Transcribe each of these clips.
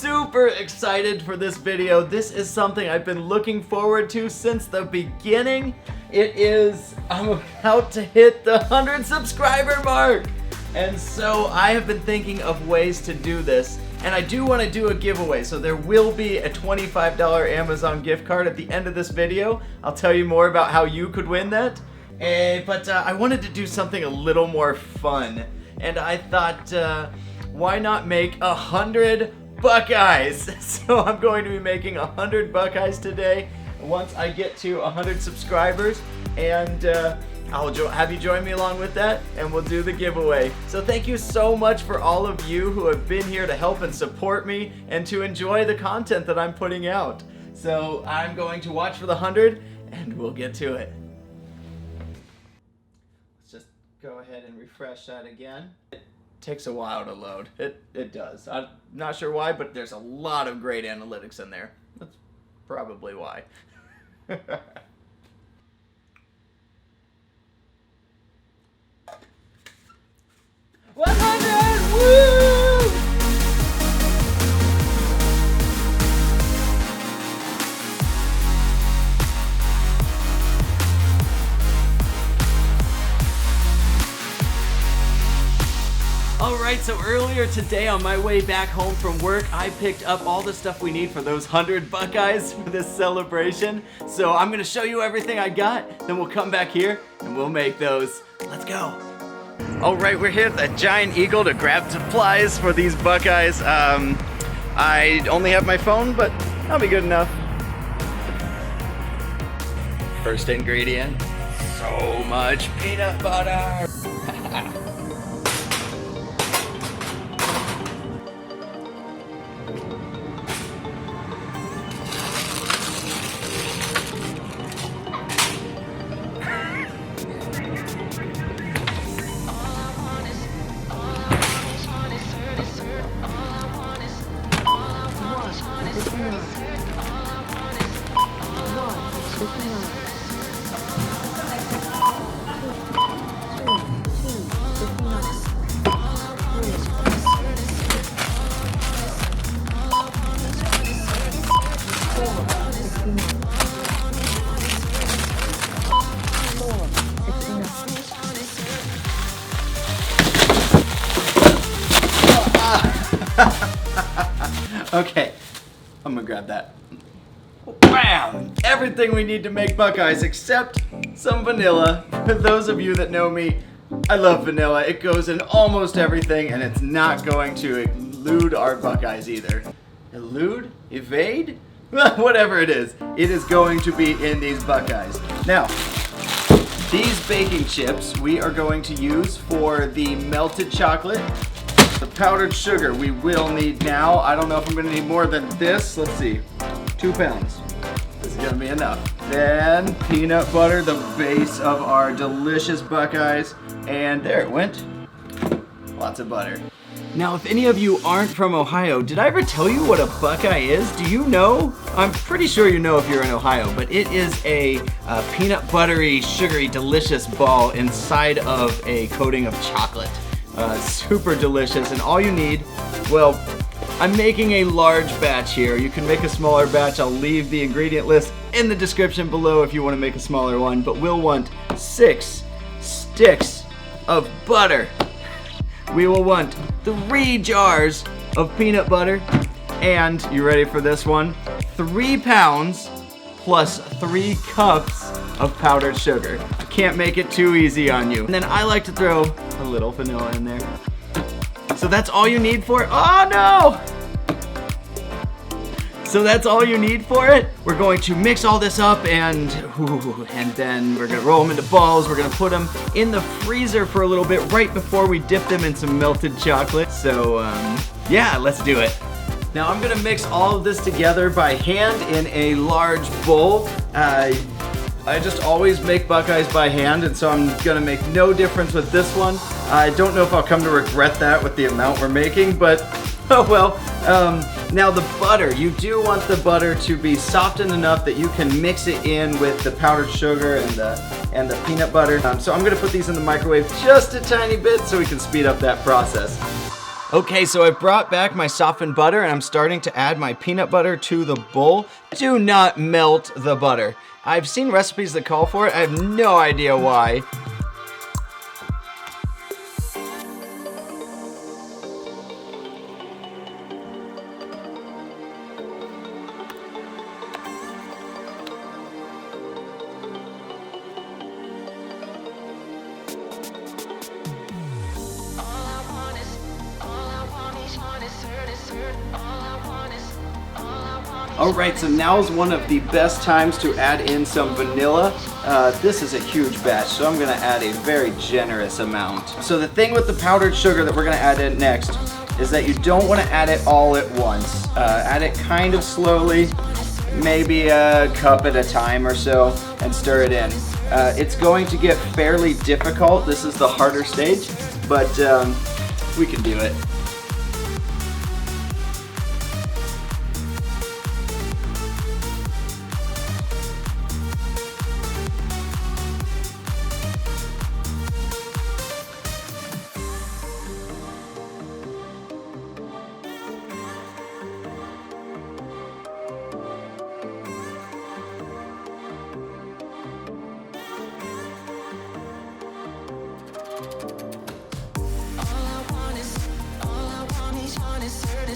super excited for this video. This is something I've been looking forward to since the beginning. I'm about to hit the 100 subscriber mark. And so I have been thinking of ways to do this. And I do want to do a giveaway, so there will be a $25 Amazon gift card at the end of this video. I'll tell you more about how you could win that. But I wanted to do something a little more fun. And I thought, why not make 100 Buckeyes? So I'm going to be making 100 Buckeyes today once I get to 100 subscribers. And I'll have you join me along with that, and we'll do the giveaway. So thank you so much for all of you who have been here to help and support me and to enjoy the content that I'm putting out. So I'm going to watch for the 100, and we'll get to it. Let's just go ahead and refresh that again. It takes a while to load. It does. I'm not sure why, but there's a lot of great analytics in there. That's probably why. 100! Woo! Alright, so earlier today on my way back home from work, I picked up all the stuff we need for those 100 Buckeyes for this celebration. So I'm gonna show you everything I got, then we'll come back here and we'll make those. Let's go! Alright, we're here at the Giant Eagle to grab supplies for these Buckeyes. I only have my phone, but that'll be good enough. First ingredient, so much peanut butter. Okay, I'm gonna grab that. Bam! Everything we need to make Buckeyes except some vanilla. For those of you that know me, I love vanilla. It goes in almost everything, and it's not going to elude our Buckeyes either. Elude? Evade? Whatever it is going to be in these Buckeyes. Now, these baking chips we are going to use for the melted chocolate. The powdered sugar we will need now. I don't know if I'm gonna need more than this. Let's see, 2 pounds. This is gonna be enough. Then peanut butter, the base of our delicious Buckeyes. And there it went. Lots of butter. Now, if any of you aren't from Ohio, did I ever tell you what a Buckeye is? Do you know? I'm pretty sure you know if you're in Ohio, but it is a peanut buttery, sugary, delicious ball inside of a coating of chocolate. Super delicious, and all you need, well, I'm making a large batch here. You can make a smaller batch. I'll leave the ingredient list in the description below if you want to make a smaller one, but we'll want 6 sticks of butter. We will want 3 jars of peanut butter, and you ready for this one? 3 pounds plus 3 cups of powdered sugar. I can't make it too easy on you. And then I like to throw a little vanilla in there. So that's all you need for it. Oh no! So that's all you need for it. We're going to mix all this up and then we're gonna roll them into balls. We're gonna put them in the freezer for a little bit right before we dip them in some melted chocolate. So yeah, let's do it. Now I'm gonna mix all of this together by hand in a large bowl. I just always make Buckeyes by hand, and so I'm gonna make no difference with this one. I don't know if I'll come to regret that with the amount we're making, but oh well. Now the butter, you do want the butter to be softened enough that you can mix it in with the powdered sugar and the peanut butter. So I'm gonna put these in the microwave just a tiny bit so we can speed up that process. Okay, so I brought back my softened butter and I'm starting to add my peanut butter to the bowl. Do not melt the butter. I've seen recipes that call for it. I have no idea why. Alright, so now's one of the best times to add in some vanilla. This is a huge batch, so I'm gonna add a very generous amount. So the thing with the powdered sugar that we're gonna add in next is that you don't wanna add it all at once. Add it kind of slowly, maybe a cup at a time or so, and stir it in. It's going to get fairly difficult. This is the harder stage, but we can do it.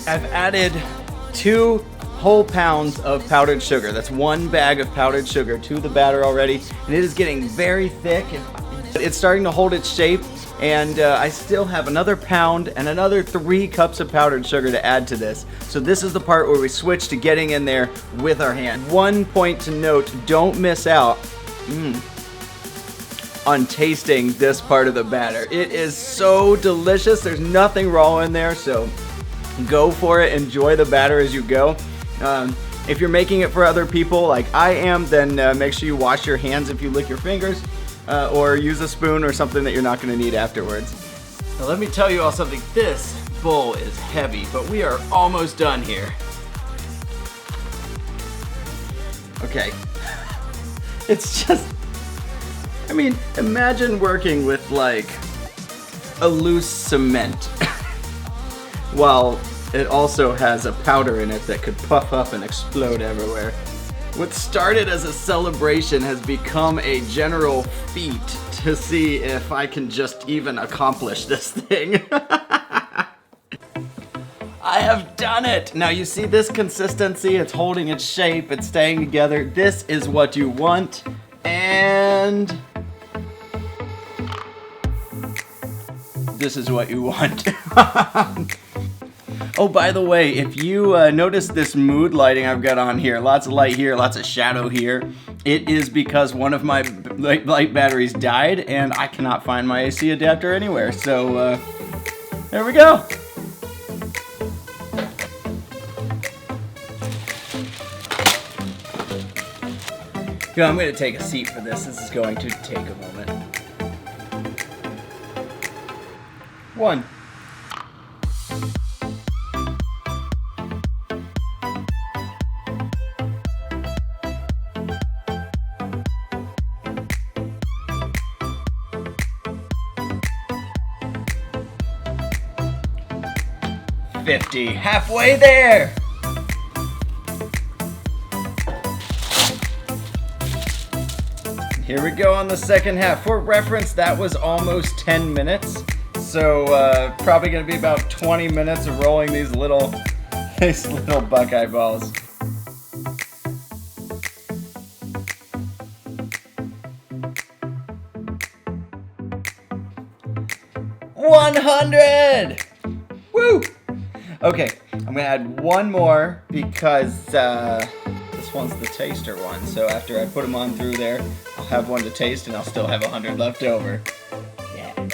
I've added 2 whole pounds of powdered sugar. That's 1 bag of powdered sugar to the batter already, and it is getting very thick. It's starting to hold its shape, and I still have another pound and another 3 cups of powdered sugar to add to this. So this is the part where we switch to getting in there with our hand. One point to note, don't miss out on tasting this part of the batter. It is so delicious. There's nothing raw in there, so go for it. Enjoy the batter as you go. If you're making it for other people like I am, then make sure you wash your hands if you lick your fingers, or use a spoon or something that you're not going to need afterwards. Now let me tell you all something. This bowl is heavy, but we are almost done here. Okay. It's just, I mean, imagine working with like a loose cement while it also has a powder in it that could puff up and explode everywhere. What started as a celebration has become a general feat to see if I can just even accomplish this thing. I have done it! Now you see this consistency, it's holding its shape, it's staying together. This is what you want, and this is what you want. Oh, by the way, if you notice this mood lighting I've got on here, lots of light here, lots of shadow here, it is because one of my light batteries died and I cannot find my AC adapter anywhere. So, there we go. Yeah, I'm going to take a seat for this. This is going to take a moment. 1. $50. Halfway there! Here we go on the second half. For reference, that was almost 10 minutes. So probably gonna be about 20 minutes of rolling these little Buckeye balls. $100! Woo! Okay, I'm gonna add one more because this one's the taster one. So after I put them on through there, I'll have one to taste and I'll still have 100 left over. Yeah.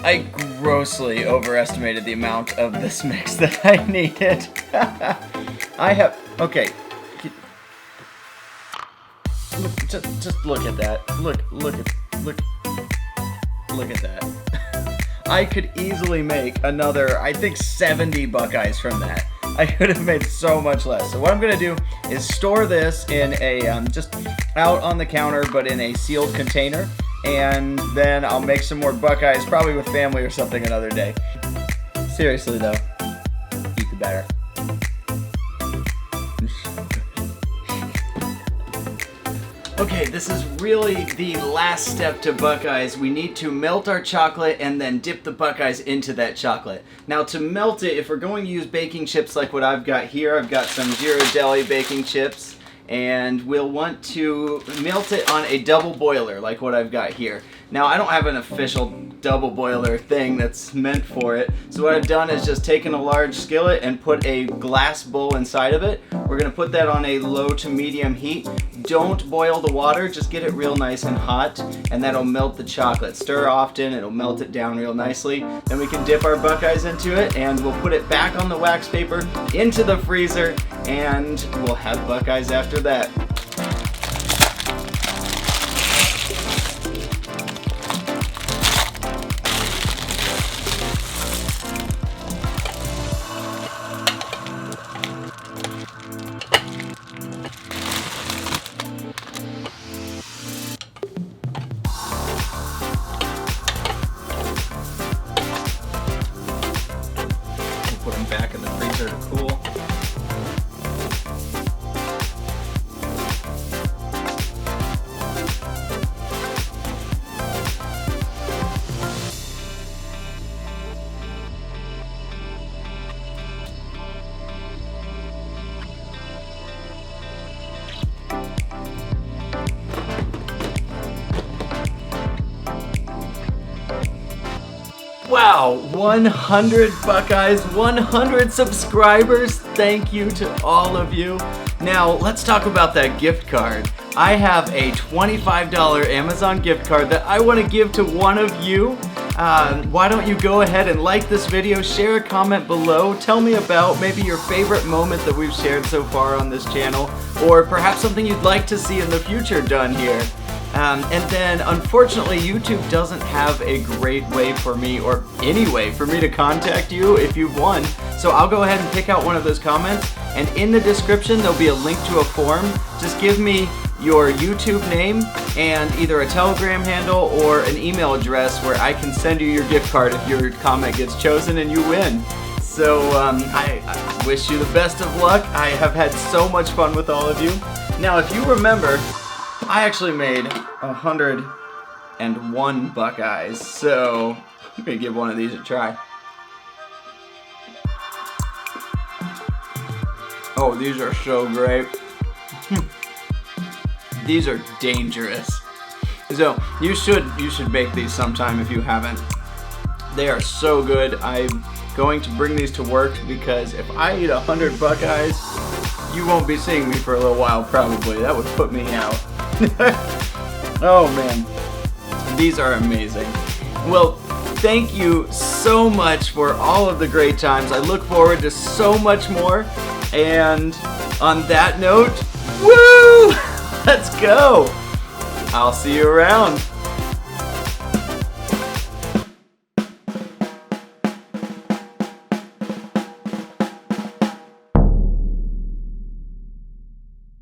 I grossly overestimated the amount of this mix that I needed. Okay. Just look at that. Look at that. I could easily make another, I think, 70 Buckeyes from that. I could have made so much less. So what I'm gonna do is store this in a, just out on the counter, but in a sealed container. And then I'll make some more Buckeyes, probably with family or something another day. Seriously though, eat the batter. Okay, this is really the last step to Buckeyes. We need to melt our chocolate and then dip the Buckeyes into that chocolate. Now to melt it, if we're going to use baking chips like what I've got here, I've got some Ghirardelli baking chips, and we'll want to melt it on a double boiler like what I've got here. Now I don't have an official double boiler thing that's meant for it, so what I've done is just taken a large skillet and put a glass bowl inside of it. We're going to put that on a low to medium heat. Don't boil the water, just get it real nice and hot, and that'll melt the chocolate. Stir often, it'll melt it down real nicely. Then we can dip our Buckeyes into it, and we'll put it back on the wax paper into the freezer, and we'll have Buckeyes after that. Put them back in the freezer to cool. Wow, 100 Buckeyes, 100 subscribers. Thank you to all of you. Now, let's talk about that gift card. I have a $25 Amazon gift card that I want to give to one of you. Why don't you go ahead and like this video, share a comment below, tell me about maybe your favorite moment that we've shared so far on this channel, or perhaps something you'd like to see in the future done here. And then, unfortunately, YouTube doesn't have a great way for me, or any way for me to contact you if you've won. So I'll go ahead and pick out one of those comments, and in the description there'll be a link to a form. Just give me your YouTube name and either a Telegram handle or an email address where I can send you your gift card if your comment gets chosen and you win. So I wish you the best of luck. I have had so much fun with all of you. Now, if you remember, I actually made 101 Buckeyes, so I'm gonna give one of these a try. Oh, these are so great. These are dangerous. So you should make these sometime if you haven't. They are so good. I'm going to bring these to work because if I eat 100 Buckeyes, you won't be seeing me for a little while probably. That would put me out. Oh man, these are amazing. Well, thank you so much for all of the great times. I look forward to so much more. And on that note, woo! Let's go! I'll see you around.